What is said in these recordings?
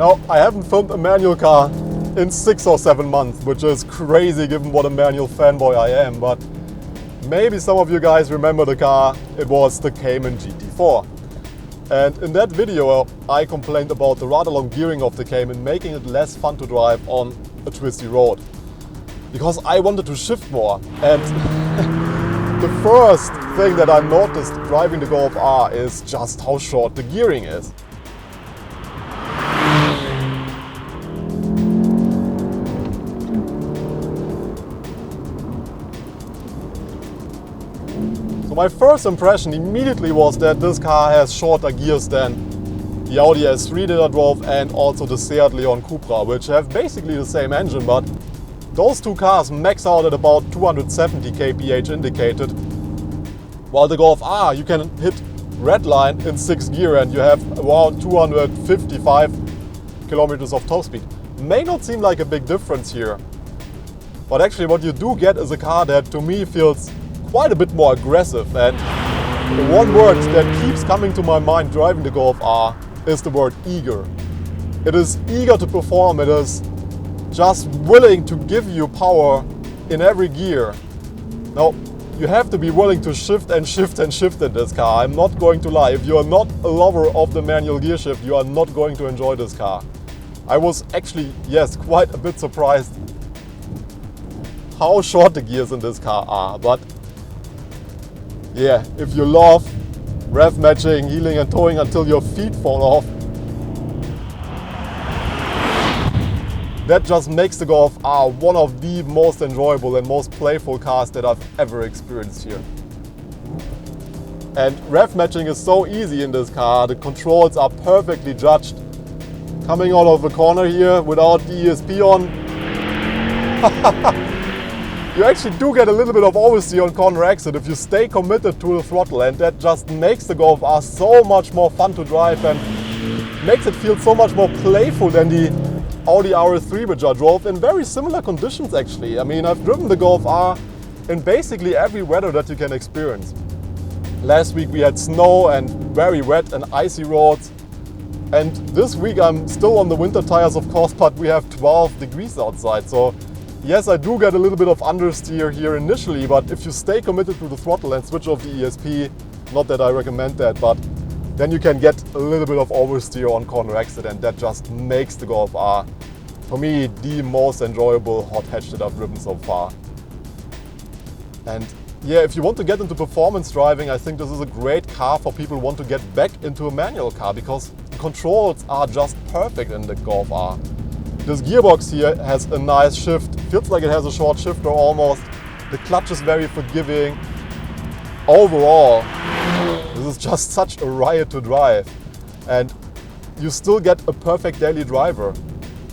Now, I haven't filmed a manual car in 6 or 7 months, which is crazy given what a manual fanboy I am, but maybe some of you guys remember the car. It was the Cayman GT4. And in that video, I complained about the rather long gearing of the Cayman, making it less fun to drive on a twisty road. Because I wanted to shift more. And the first thing that I noticed driving the Golf R is just how short the gearing is. So my first impression immediately was that this car has shorter gears than the Audi S3 that I drove and also the Seat Leon Cupra, which have basically the same engine, but those two cars max out at about 270 kph indicated, while the Golf R you can hit redline in 6th gear and you have around 255 kilometers of top speed. May not seem like a big difference here, but actually what you do get is a car that to me feels quite a bit more aggressive, and the one word that keeps coming to my mind driving the Golf R is the word eager. It is eager to perform, it is just willing to give you power in every gear. Now, you have to be willing to shift and shift and shift in this car. I'm not going to lie, if you are not a lover of the manual gear shift, you are not going to enjoy this car. I was actually, yes, quite a bit surprised how short the gears in this car are, but yeah, if you love rev matching, heeling and towing until your feet fall off, that just makes the Golf R one of the most enjoyable and most playful cars that I've ever experienced here. And rev matching is so easy in this car, the controls are perfectly judged. Coming out of the corner here without the ESP on, you actually do get a little bit of oversteer on corner exit if you stay committed to the throttle, and that just makes the Golf R so much more fun to drive and makes it feel so much more playful than the Audi RS3 which I drove in very similar conditions actually. I mean, I've driven the Golf R in basically every weather that you can experience. Last week we had snow and very wet and icy roads, and this week I'm still on the winter tires of course, but we have 12 degrees outside, so yes, I do get a little bit of understeer here initially, but if you stay committed to the throttle and switch off the ESP, not that I recommend that, but then you can get a little bit of oversteer on corner exit, and that just makes the Golf R, for me, the most enjoyable hot hatch that I've driven so far. And yeah, if you want to get into performance driving, I think this is a great car for people who want to get back into a manual car, because the controls are just perfect in the Golf R. This gearbox here has a nice shift, feels like it has a short shifter almost. The clutch is very forgiving. Overall, this is just such a riot to drive. And you still get a perfect daily driver.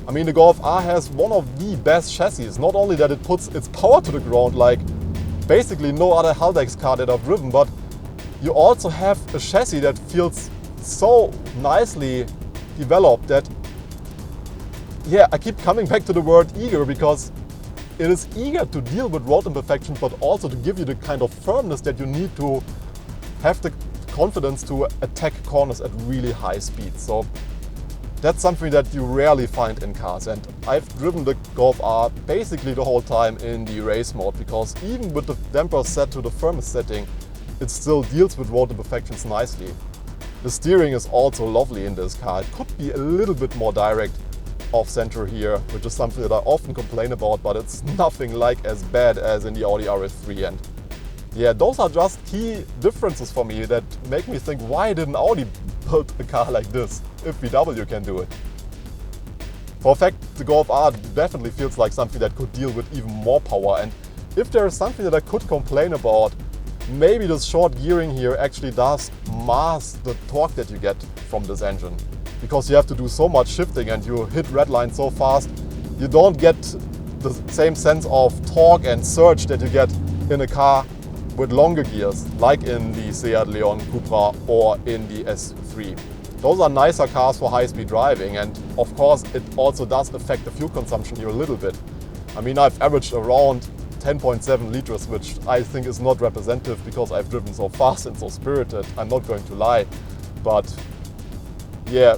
I mean, the Golf R has one of the best chassis. Not only that it puts its power to the ground like basically no other Haldex car that I've driven, but you also have a chassis that feels so nicely developed that, yeah, I keep coming back to the word eager, because it is eager to deal with road imperfections, but also to give you the kind of firmness that you need to have the confidence to attack corners at really high speed. So that's something that you rarely find in cars. And I've driven the Golf R basically the whole time in the race mode, because even with the dampers set to the firmest setting, it still deals with road imperfections nicely. The steering is also lovely in this car. It could be a little bit more direct off-center here, which is something that I often complain about, but it's nothing like as bad as in the Audi RS3. And yeah, those are just key differences for me that make me think, why didn't Audi build a car like this if VW can do it? For a fact, the Golf R definitely feels like something that could deal with even more power, and if there is something that I could complain about, maybe this short gearing here actually does mask the torque that you get from this engine. Because you have to do so much shifting and you hit redline so fast, you don't get the same sense of torque and surge that you get in a car with longer gears, like in the Seat Leon Cupra or in the S3. Those are nicer cars for high-speed driving, and of course it also does affect the fuel consumption here a little bit. I mean, I've averaged around 10.7 liters, which I think is not representative because I've driven so fast and so spirited, I'm not going to lie. But yeah,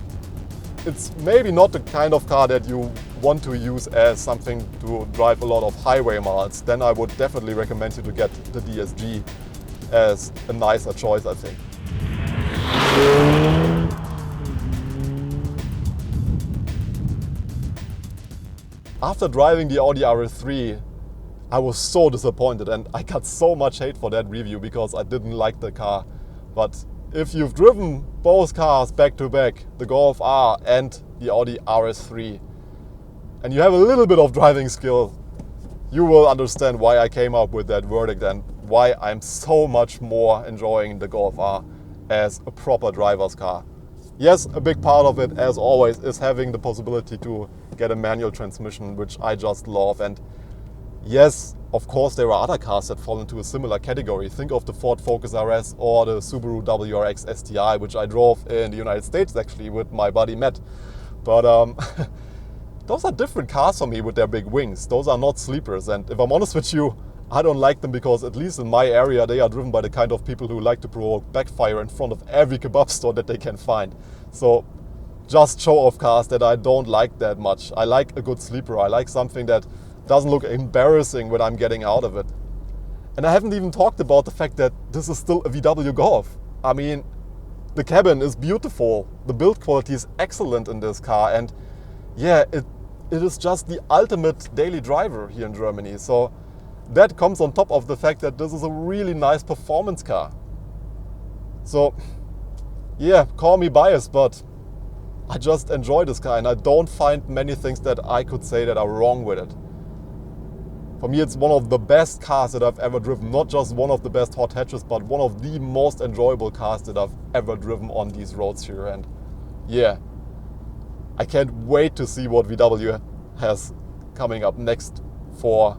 it's maybe not the kind of car that you want to use as something to drive a lot of highway miles, then I would definitely recommend you to get the DSG as a nicer choice, I think. After driving the Audi RS3, I was so disappointed, and I got so much hate for that review because I didn't like the car. But if you've driven both cars back to back, the Golf R and the Audi RS3, and you have a little bit of driving skill, you will understand why I came up with that verdict and why I'm so much more enjoying the Golf R as a proper driver's car. Yes, a big part of it, as always, is having the possibility to get a manual transmission, which I just love. And yes, of course, there are other cars that fall into a similar category. Think of the Ford Focus RS or the Subaru WRX STI, which I drove in the United States actually with my buddy Matt. But those are different cars for me with their big wings. Those are not sleepers. And if I'm honest with you, I don't like them because, at least in my area, they are driven by the kind of people who like to provoke backfire in front of every kebab store that they can find. So just show-off cars that I don't like that much. I like a good sleeper. I like something that doesn't look embarrassing when I'm getting out of it. And I haven't even talked about the fact that this is still a VW Golf. I mean, the cabin is beautiful. The build quality is excellent in this car. And yeah, it is just the ultimate daily driver here in Germany. So that comes on top of the fact that this is a really nice performance car. So yeah, call me biased, but I just enjoy this car and I don't find many things that I could say that are wrong with it. For me, it's one of the best cars that I've ever driven. Not just one of the best hot hatches, but one of the most enjoyable cars that I've ever driven on these roads here. And yeah, I can't wait to see what VW has coming up next for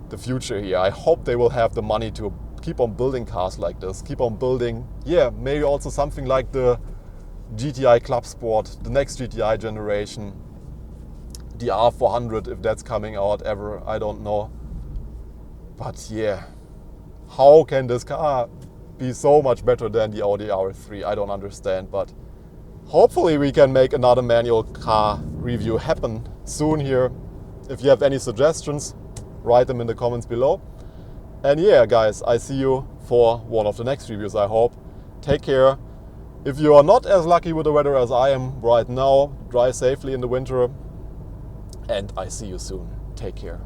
the future here. I hope they will have the money to keep on building cars like this, keep on building, yeah, maybe also something like the GTI Club Sport, the next GTI generation, the R400, if that's coming out ever, I don't know. But yeah, how can this car be so much better than the Audi RS3? I don't understand, but hopefully we can make another manual car review happen soon here. If you have any suggestions, write them in the comments below. And yeah, guys, I see you for one of the next reviews, I hope. Take care. If you are not as lucky with the weather as I am right now, drive safely in the winter. And I see you soon. Take care.